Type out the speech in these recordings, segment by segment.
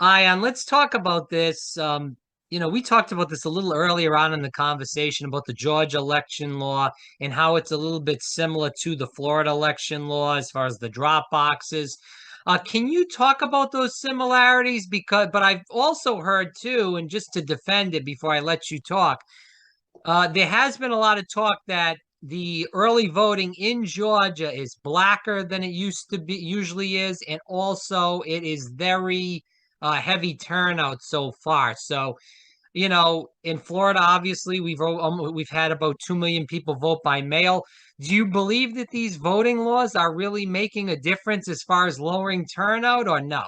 Ion, let's talk about this. We talked about this a little earlier on in the conversation about the Georgia election law and how it's a little bit similar to the Florida election law as far as the drop boxes. Can you talk about those similarities? But I've also heard too, and just to defend it before I let you talk, there has been a lot of talk that the early voting in Georgia is blacker than it used to be, usually is, and also it is very heavy turnout so far. So, in Florida, obviously, we've had about 2 million people vote by mail. Do you believe that these voting laws are really making a difference as far as lowering turnout, or no?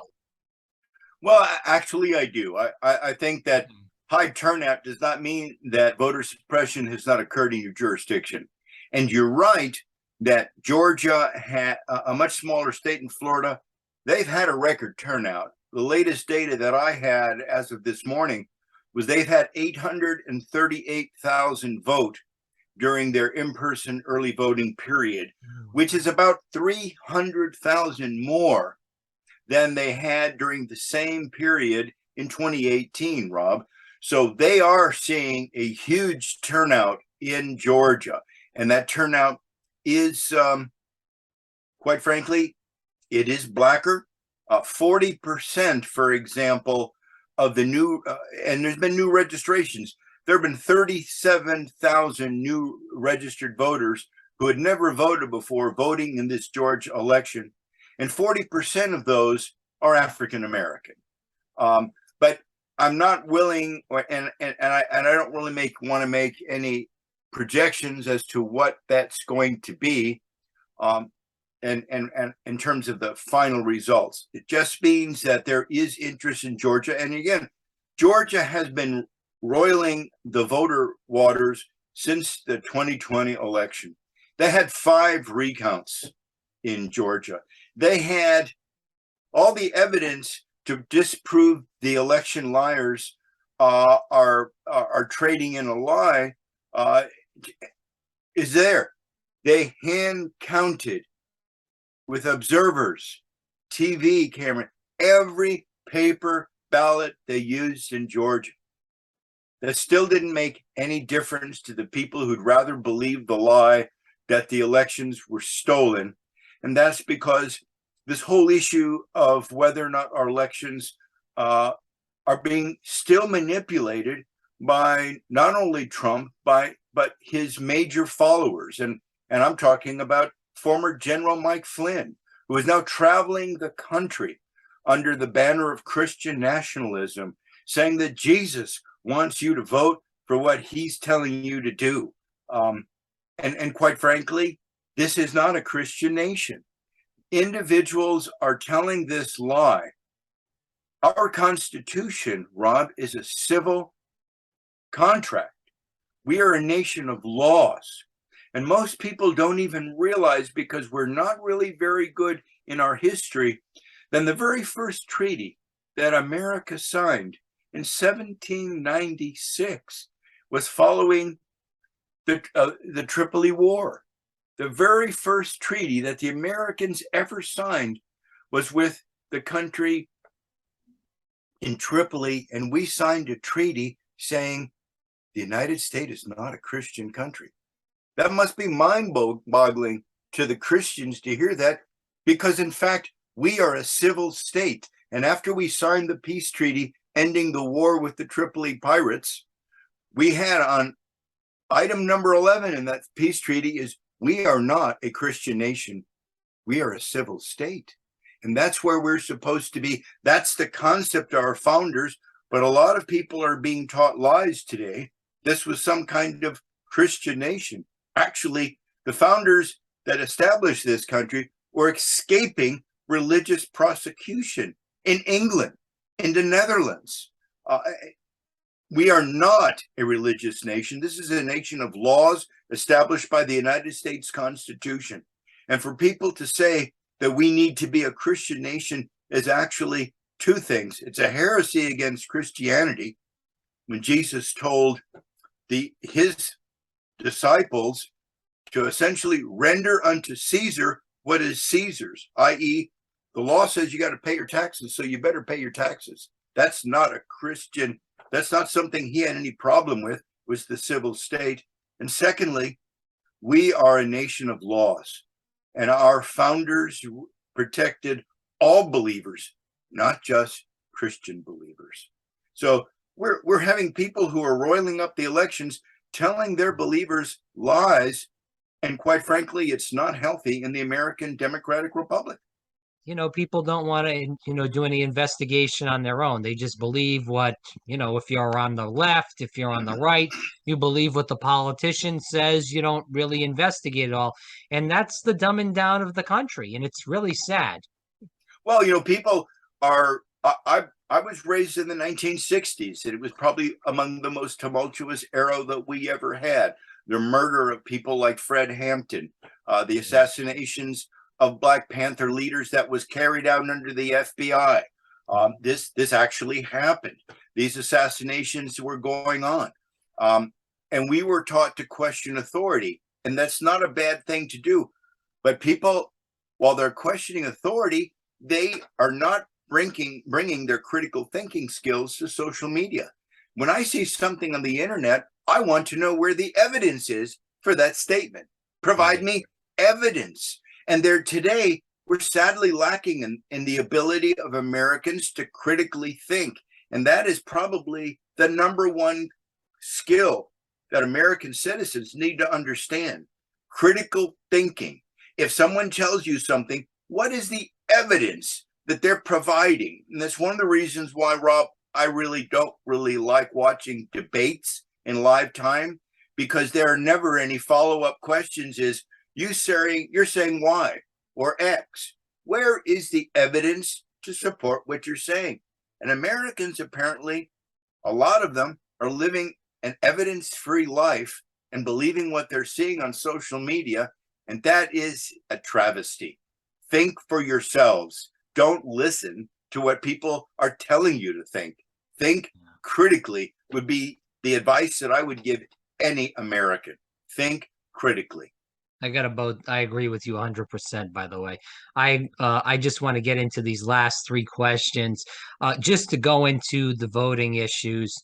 Well, actually, I do. I think that high turnout does not mean that voter suppression has not occurred in your jurisdiction. And you're right that Georgia had a much smaller state in Florida. They've had a record turnout. The latest data that I had as of this morning was they've had 838,000 vote during their in-person early voting period, which is about 300,000 more than they had during the same period in 2018, Rob. So they are seeing a huge turnout in Georgia. And that turnout is, quite frankly, it is blacker. 40%, for example, of the new, and there's been new registrations. There have been 37,000 new registered voters who had never voted before voting in this Georgia election. And 40% of those are African American. But I'm not willing, and I don't really want to make any projections as to what that's going to be, and in terms of the final results. It just means that there is interest in Georgia, and again, Georgia has been roiling the voter waters since the 2020 election. They had 5 recounts in Georgia. They had all the evidence to disprove the election liars are trading in a lie is there. They hand counted with observers, TV camera, every paper ballot they used in Georgia. That still didn't make any difference to the people who'd rather believe the lie that the elections were stolen. And that's because this whole issue of whether or not our elections are being still manipulated by not only Trump, but his major followers. And I'm talking about former General Mike Flynn, who is now traveling the country under the banner of Christian nationalism, saying that Jesus wants you to vote for what he's telling you to do. And quite frankly, this is not a Christian nation. Individuals are telling this lie. Our Constitution, Rob, is a civil contract. We are a nation of laws. And most people don't even realize, because we're not really very good in our history, then the very first treaty that America signed in 1796 was following the Tripoli War. The very first treaty that the Americans ever signed was with the country in Tripoli, and we signed a treaty saying the United States is not a Christian country. That must be mind-boggling to the Christians to hear that, because in fact, we are a civil state. And after we signed the peace treaty ending the war with the Tripoli pirates, we had on item number 11 in that peace treaty is we are not a Christian nation. We are a civil state. And that's where we're supposed to be. That's the concept of our founders. But a lot of people are being taught lies today. This was some kind of Christian nation. Actually, the founders that established this country were escaping religious prosecution in England, in the Netherlands. We are not a religious nation. This is a nation of laws established by the United States Constitution. And for people to say that we need to be a Christian nation is actually 2 things. It's a heresy against Christianity when Jesus told his disciples to essentially render unto Caesar what is Caesar's, i.e., the law says you got to pay your taxes, so you better pay your taxes. That's not a Christian. That's not something he had any problem with, was the civil state. And secondly, we are a nation of laws, and our founders protected all believers, not just Christian believers. So we're having people who are roiling up the elections, telling their believers lies, and quite frankly, it's not healthy in the American Democratic Republic. People don't want to, do any investigation on their own. They just believe what, if you're on the left, if you're on the right, you believe what the politician says. You don't really investigate it all. And that's the dumbing down of the country. And it's really sad. Well, people are, I was raised in the 1960s, and it was probably among the most tumultuous era that we ever had. The murder of people like Fred Hampton, the assassinations of Black Panther leaders that was carried out under the FBI. This actually happened. These assassinations were going on. And we were taught to question authority. And that's not a bad thing to do. But people, while they're questioning authority, they are not bringing their critical thinking skills to social media. When I see something on the internet, I want to know where the evidence is for that statement. Provide me evidence. And there today, we're sadly lacking in the ability of Americans to critically think. And that is probably the number one skill that American citizens need to understand. Critical thinking. If someone tells you something, what is the evidence that they're providing? And that's one of the reasons why, Rob, I really don't like watching debates in live time, because there are never any follow-up questions. Is you're saying Y or X. Where is the evidence to support what you're saying? And Americans, apparently, a lot of them are living an evidence-free life and believing what they're seeing on social media. And that is a travesty. Think for yourselves. Don't listen to what people are telling you to think. Think critically would be the advice that I would give any American. Think critically. I agree with you 100%, by the way. I just want to get into these last three questions, just to go into the voting issues.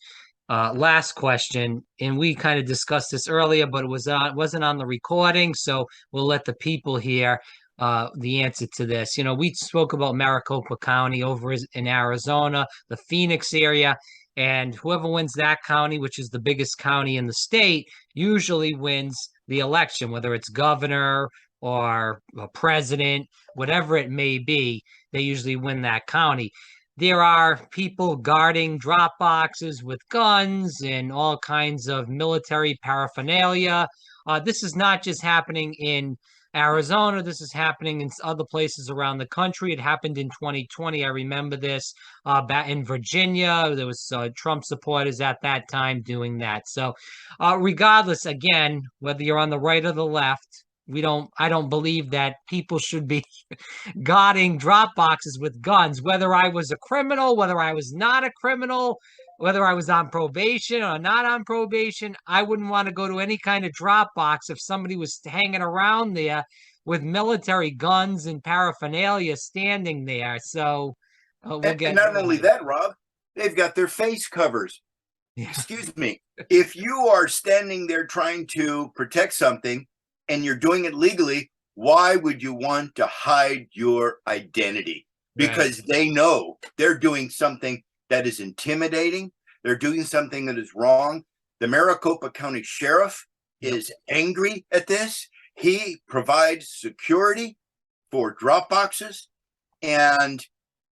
Last question, and we kind of discussed this earlier, but wasn't on the recording, so we'll let the people hear the answer to this. We spoke about Maricopa County over in Arizona, the Phoenix area, and whoever wins that county, which is the biggest county in the state, usually wins the election, whether it's governor or a president, whatever it may be, they usually win that county. There are people guarding drop boxes with guns and all kinds of military paraphernalia. This is not just happening in Arizona. This is happening in other places around the country. It happened in 2020. I remember this back in Virginia. There was Trump supporters at that time doing that. So regardless, again, whether you're on the right or the left, I don't believe that people should be guarding drop boxes with guns, whether I was a criminal, whether I was not a criminal, whether I was on probation or not on probation. I wouldn't want to go to any kind of drop box if somebody was hanging around there with military guns and paraphernalia standing there. So and not only that, Rob, they've got their face covers. Yeah. Excuse me. If you are standing there trying to protect something and you're doing it legally, why would you want to hide your identity? Because they know they're doing something that is intimidating. They're doing something that is wrong. The Maricopa County Sheriff is angry at this. He provides security for drop boxes, and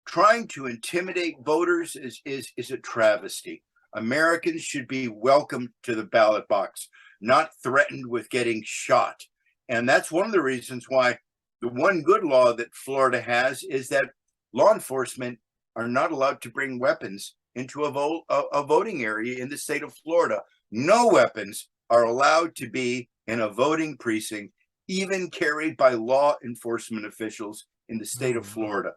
trying to intimidate voters is a travesty. Americans should be welcomed to the ballot box, not threatened with getting shot. And that's one of the reasons why the one good law that Florida has is that law enforcement are not allowed to bring weapons into a voting area in the state of Florida. No weapons are allowed to be in a voting precinct, even carried by law enforcement officials in the state of Florida.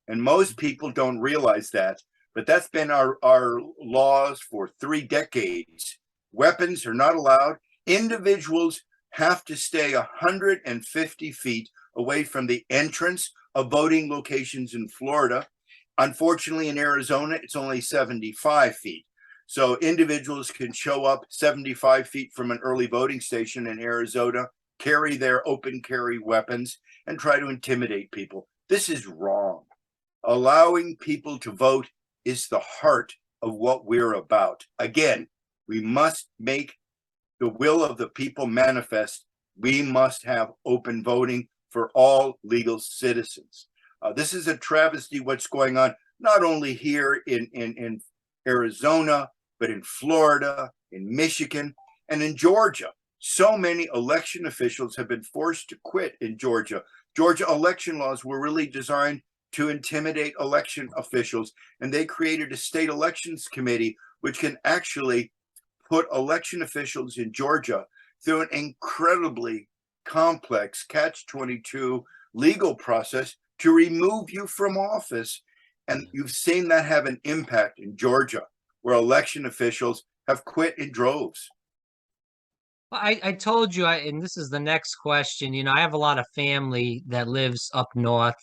And most people don't realize that, but that's been our laws for 3 decades. Weapons are not allowed. Individuals have to stay 150 feet away from the entrance of voting locations in Florida. Unfortunately, in Arizona, it's only 75 feet. So individuals can show up 75 feet from an early voting station in Arizona, carry their open carry weapons, and try to intimidate people. This is wrong. Allowing people to vote is the heart of what we're about. Again, we must make the will of the people manifest. We must have open voting for all legal citizens. This is a travesty what's going on, not only here in Arizona, but in Florida, in Michigan, and in Georgia. So many election officials have been forced to quit in Georgia. Georgia election laws were really designed to intimidate election officials, and they created a state elections committee which can actually put election officials in Georgia through an incredibly complex catch-22 legal process to remove you from office. And you've seen that have an impact in Georgia, where election officials have quit in droves. I told you, and this is the next question. I have a lot of family that lives up north,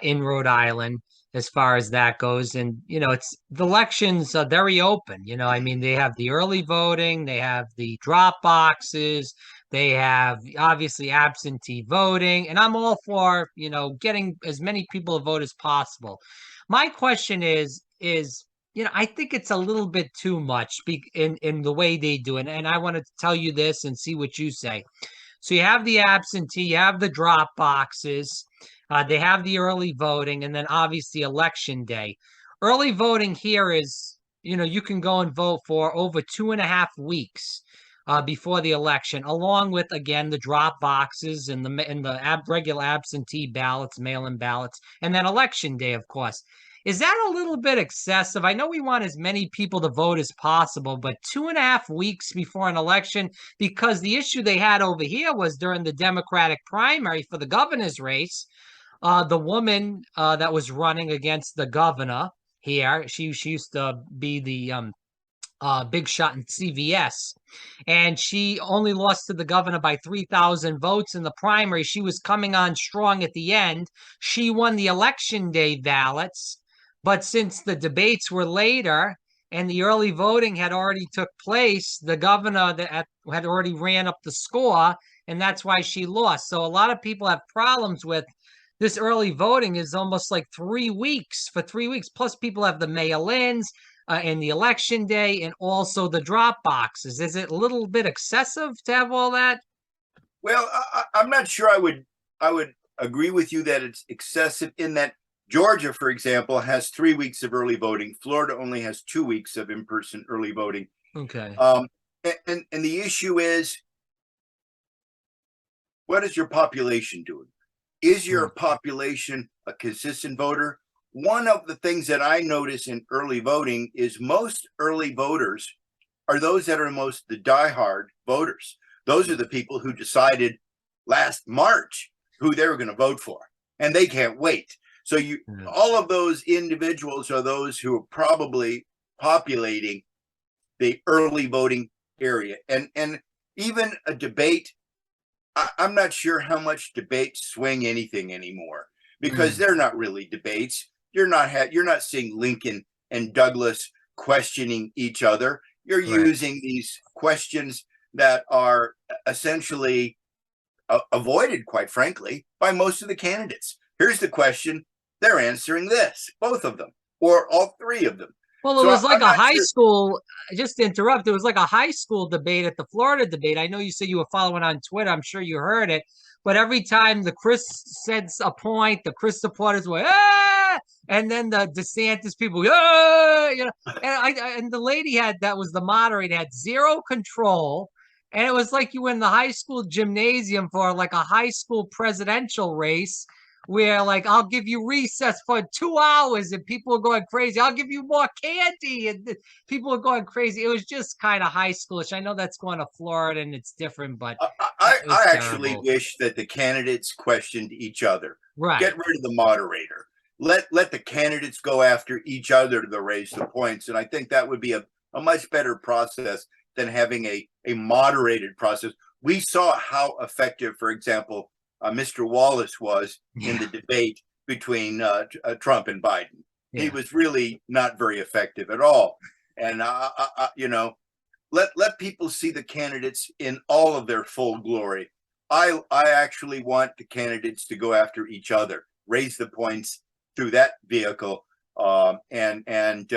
in Rhode Island, as far as that goes. And, it's the elections are very open. I mean, they have the early voting, they have the drop boxes, they have obviously absentee voting, and I'm all for, getting as many people to vote as possible. My question is, I think it's a little bit too much in the way they do it. And I want to tell you this and see what you say. So you have the absentee, you have the drop boxes, they have the early voting, and then obviously election day. Early voting here is, you can go and vote for over 2.5 weeks before the election, along with, again, the drop boxes and the regular absentee ballots, mail-in ballots, and then election day, of course. Is that a little bit excessive? I know we want as many people to vote as possible, but 2.5 weeks before an election, because the issue they had over here was during the Democratic primary for the governor's race, the woman that was running against the governor here, she used to be the big shot in CVS, and she only lost to the governor by 3,000 votes in the primary. She was coming on strong at the end. She won the election day ballots, but since the debates were later and the early voting had already took place, the governor had already ran up the score, and that's why she lost. So a lot of people have problems with this early voting. Is almost like 3 weeks. For 3 weeks, plus people have the mail-ins and the election day, and also the drop boxes. Is it a little bit excessive to have all that? Well, I'm not sure I would agree with you that it's excessive, in that Georgia, for example, has 3 weeks of early voting. Florida only has 2 weeks of in-person early voting. Okay. And the issue is, what is your population doing? Is your population a consistent voter? One of the things that I notice in early voting is most early voters are those that are the diehard voters. Those are the people who decided last March who they were going to vote for, and they can't wait. So all of those individuals are those who are probably populating the early voting area. And even a debate, I'm not sure how much debates swing anything anymore, because they're not really debates. You're not seeing Lincoln and Douglas questioning each other. You're using these questions that are essentially avoided, quite frankly, by most of the candidates. Here's the question. They're answering this, both of them, or all three of them. Well, it was like a high school, just to interrupt, it was like a high school debate at the Florida debate. I know you said you were following on Twitter. I'm sure you heard it. But every time the Chris said a point, the Chris supporters were, ah! And then the DeSantis people, ah! And the lady that was the moderator, had zero control. And it was like you were in the high school gymnasium for like a high school presidential race, where like, I'll give you recess for 2 hours and people are going crazy. I'll give you more candy and people are going crazy. It was just kind of high schoolish. I know that's going to Florida and it's different, but I actually wish that the candidates questioned each other. Right. Get rid of the moderator. Let the candidates go after each other to raise the points. And I think that would be a much better process than having a moderated process. We saw how effective, for example, Mr. Wallace was in the debate between Trump and Biden. he Yeah. was really not very effective at all. And let people see the candidates in all of their full glory. I actually want the candidates to go after each other, raise the points through that vehicle, and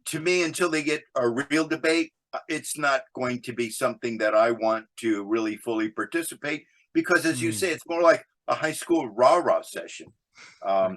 to me, until they get a real debate, it's not going to be something that I want to really fully participate, because, as you say, it's more like a high school rah-rah session. Right.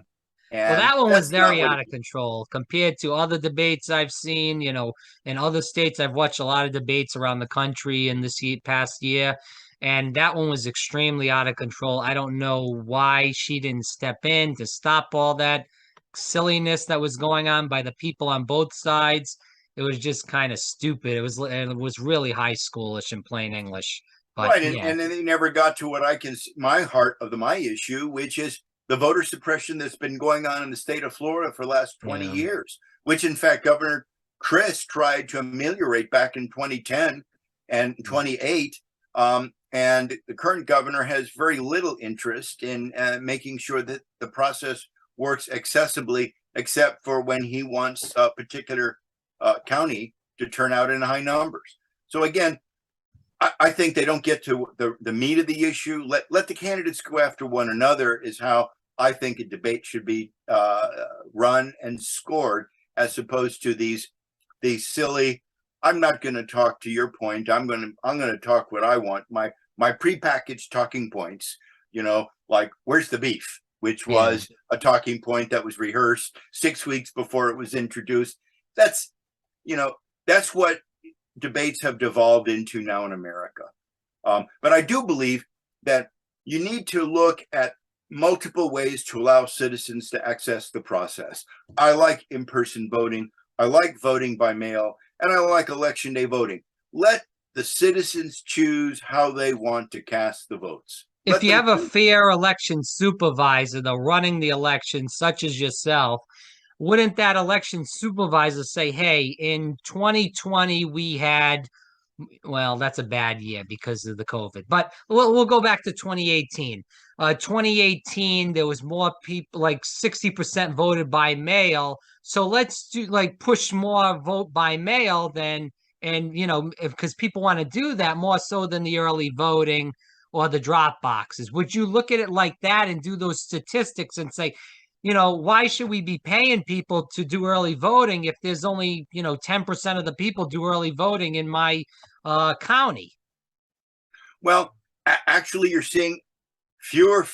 Well, And that one was that's not very what it out of is. control compared to other debates I've seen, in other states. I've watched a lot of debates around the country in this past year, and that one was extremely out of control. I don't know why she didn't step in to stop all that silliness that was going on by the people on both sides. It was just kind of stupid. It was really high schoolish in plain English. But Right, yeah, and then they never got to what I can my heart of my issue, which is the voter suppression that's been going on in the state of Florida for the last 20 yeah, years, which in fact Governor Chris tried to ameliorate back in 2010 and 28. And the current governor has very little interest in making sure that the process works accessibly, except for when he wants a particular county to turn out in high numbers. So again, I think they don't get to the meat of the issue. Let the candidates go after one another is how I think a debate should be run and scored, as opposed to these silly. I'm not going to talk to your point. I'm going to talk what I want. My prepackaged talking points. Like, where's the beef, which yeah. was a talking point that was rehearsed 6 weeks before it was introduced. That's that's what debates have devolved into now in America. But I do believe that you need to look at multiple ways to allow citizens to access the process. I like in-person voting. I like voting by mail, and I like election day voting. Let the citizens choose how they want to cast the votes. If Let you them have a choose. fair election supervisor, though, running the election, such as yourself, wouldn't that election supervisor say, hey, in 2020, we had, well, that's a bad year because of the COVID, but we'll go back to 2018. 2018, there was more people, like 60% voted by mail. So let's do like push more vote by mail than, and because people want to do that more so than the early voting or the drop boxes. Would you look at it like that and do those statistics and say, why should we be paying people to do early voting if there's only, 10% of the people do early voting in my county? Well, actually, you're seeing fewer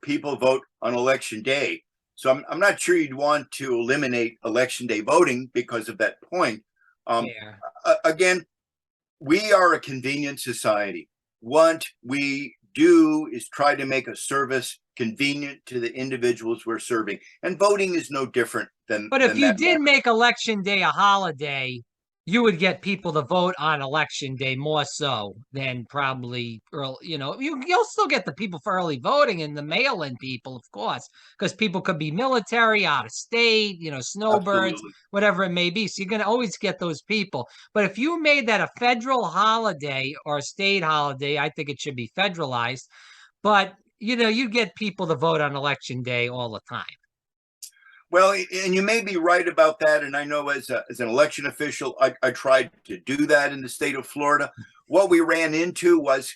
people vote on election day. So I'm not sure you'd want to eliminate election day voting because of that point. Um, Yeah. Again, we are a convenient society. What we do is try to make a service convenient to the individuals we're serving, and voting is no different But if than you that did matter. make election day a holiday, you would get people to vote on election day more so than probably early. You'll still get the people for early voting and the mail-in people, of course, because people could be military, out of state, snowbirds, Absolutely. whatever it may be. So you're going to always get those people. But if you made that a federal holiday or a state holiday, I think it should be federalized. But you get people to vote on election day all the time. Well, and you may be right about that. And I know as an election official, I tried to do that in the state of Florida. What we ran into was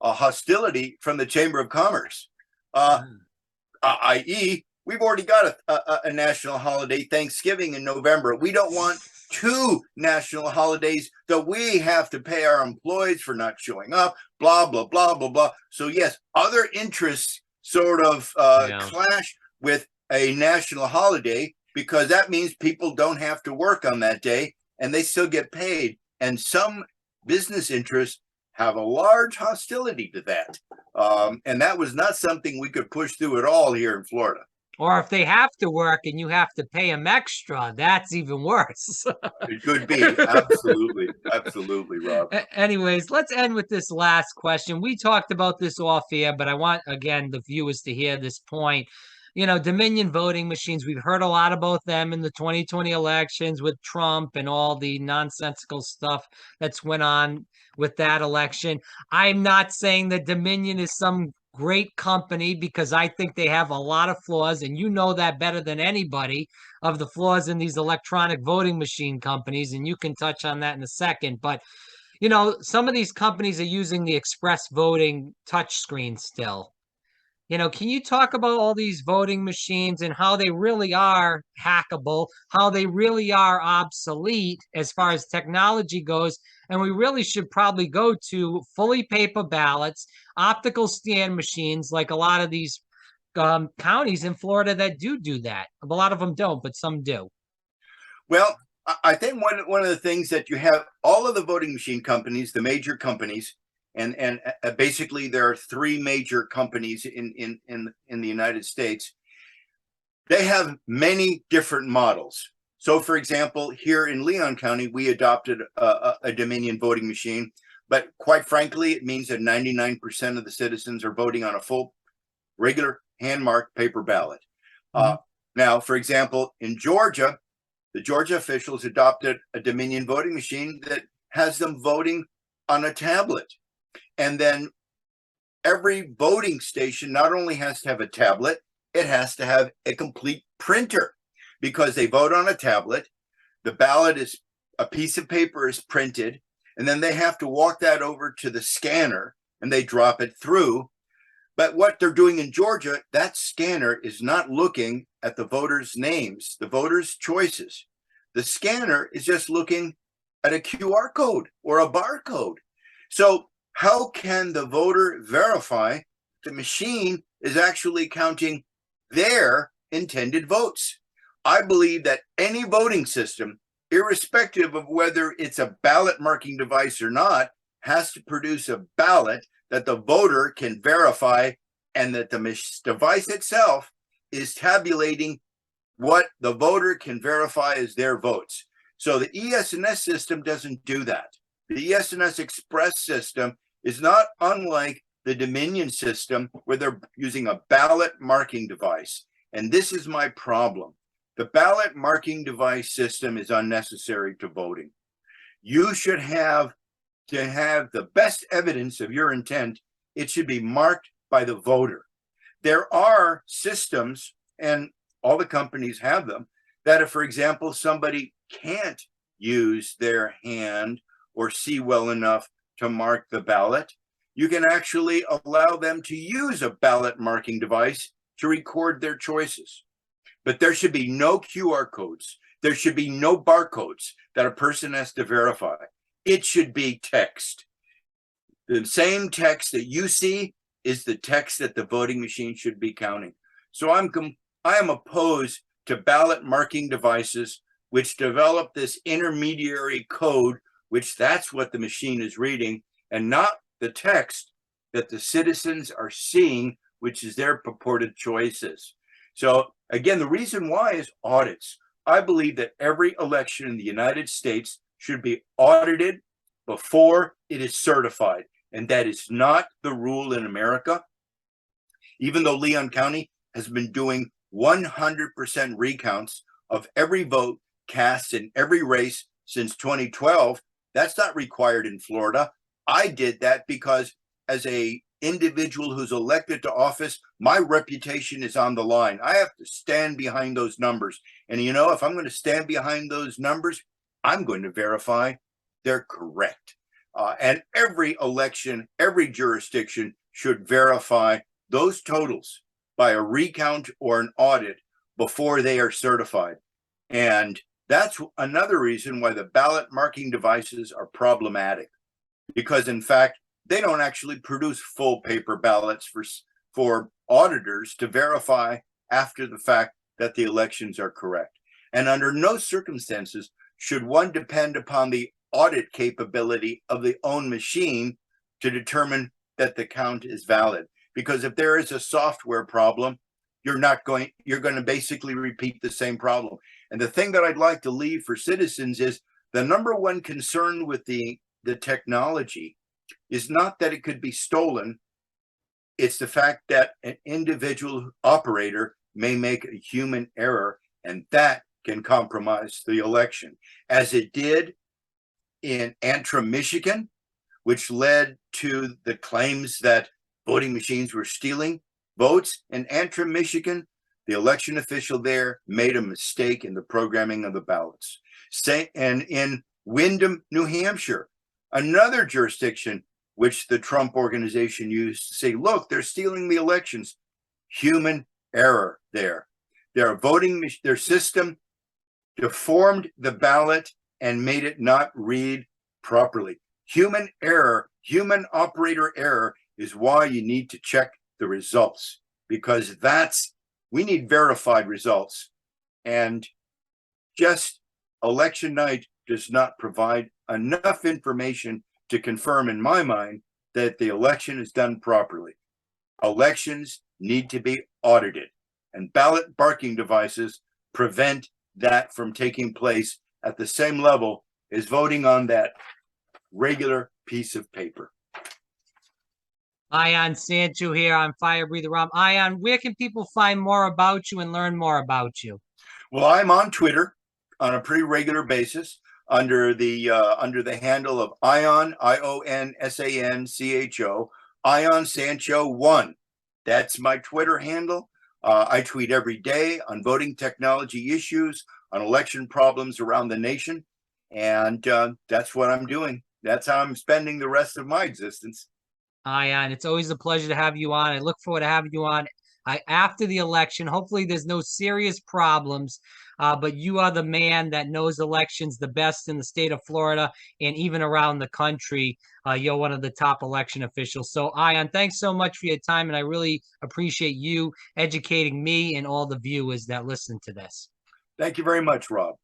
a hostility from the Chamber of Commerce, i.e., we've already got a national holiday, Thanksgiving in November. We don't want two national holidays that we have to pay our employees for not showing up, blah, blah, blah, blah, blah. So, yes, other interests sort of Yeah. clash with a national holiday, because that means people don't have to work on that day and they still get paid. And some business interests have a large hostility to that. And that was not something we could push through at all here in Florida. Or if they have to work and you have to pay them extra, that's even worse. It could be. Absolutely. Absolutely, Rob. Anyways, let's end with this last question. We talked about this off air, but I want, again, the viewers to hear this point. Dominion voting machines, we've heard a lot about them in the 2020 elections with Trump and all the nonsensical stuff that's went on with that election. I'm not saying that Dominion is some great company because I think they have a lot of flaws, and you know that better than anybody of the flaws in these electronic voting machine companies, and you can touch on that in a second. But some of these companies are using the express voting touchscreen still. Can you talk about all these voting machines and how they really are hackable, how they really are obsolete as far as technology goes? And we really should probably go to fully paper ballots, optical scan machines, like a lot of these counties in Florida that do that. A lot of them don't, but some do. Well, I think one of the things that you have, all of the voting machine companies, the major companies, and basically there are three major companies in the United States. They have many different models. So, for example, here in Leon County, we adopted a Dominion voting machine, but quite frankly, it means that 99% of the citizens are voting on a full, regular, hand-marked paper ballot. Mhm. Now, for example, in Georgia, the Georgia officials adopted a Dominion voting machine that has them voting on a tablet. And then every voting station not only has to have a tablet, it has to have a complete printer because they vote on a tablet. The ballot is a piece of paper is printed, and then they have to walk that over to the scanner and they drop it through. But what they're doing in Georgia, that scanner is not looking at the voters' names, the voters' choices. The scanner is just looking at a QR code or a barcode. So how can the voter verify the machine is actually counting their intended votes? I believe that any voting system, irrespective of whether it's a ballot marking device or not, has to produce a ballot that the voter can verify and that the device itself is tabulating what the voter can verify as their votes. So the ES&S system doesn't do that. The ES&S Express system is not unlike the Dominion system where they're using a ballot marking device. And this is my problem. The ballot marking device system is unnecessary to voting. You should have to have the best evidence of your intent. It should be marked by the voter. There are systems, and all the companies have them, that if, for example, somebody can't use their hand or see well enough to mark the ballot, you can actually allow them to use a ballot marking device to record their choices. But there should be no QR codes. There should be no barcodes that a person has to verify. It should be text. The same text that you see is the text that the voting machine should be counting. So I am opposed to ballot marking devices which develop this intermediary code, which that's what the machine is reading, and not the text that the citizens are seeing, which is their purported choices. So again, the reason why is audits. I believe that every election in the United States should be audited before it is certified. And that is not the rule in America. Even though Leon County has been doing 100% recounts of every vote cast in every race since 2012, that's not required in Florida. I did that because as a individual who's elected to office, my reputation is on the line. I have to stand behind those numbers. And if I'm going to stand behind those numbers, I'm going to verify they're correct. And every election, every jurisdiction should verify those totals by a recount or an audit before they are certified. And that's another reason why the ballot marking devices are problematic, because in fact, they don't actually produce full paper ballots for auditors to verify after the fact that the elections are correct. And under no circumstances should one depend upon the audit capability of the own machine to determine that the count is valid. Because if there is a software problem, you're going to basically repeat the same problem. And the thing that I'd like to leave for citizens is the number one concern with the technology is not that it could be stolen. It's the fact that an individual operator may make a human error, and that can compromise the election, as it did in Antrim, Michigan, which led to the claims that voting machines were stealing votes. In Antrim, Michigan, the election official there made a mistake in the programming of the ballots. And in Windham, New Hampshire, another jurisdiction which the Trump organization used to say, look, they're stealing the elections. Human error there. Their system deformed the ballot and made it not read properly. Human error, human operator error is why you need to check the results, because we need verified results. And just election night does not provide enough information to confirm in my mind that the election is done properly. Elections need to be audited, and ballot barking devices prevent that from taking place at the same level as voting on that regular piece of paper. Ion Sancho here on Fire Breather Rum. Ion, where can people find more about you and learn more about you? Well, I'm on Twitter on a pretty regular basis under the handle of Ion, IONSANCHO, Ion Sancho 1. That's my Twitter handle. I tweet every day on voting technology issues, on election problems around the nation, and that's what I'm doing. That's how I'm spending the rest of my existence. Ion, it's always a pleasure to have you on. I look forward to having you on after the election. Hopefully there's no serious problems, but you are the man that knows elections the best in the state of Florida and even around the country. You're one of the top election officials. So, Ion, thanks so much for your time, and I really appreciate you educating me and all the viewers that listen to this. Thank you very much, Rob.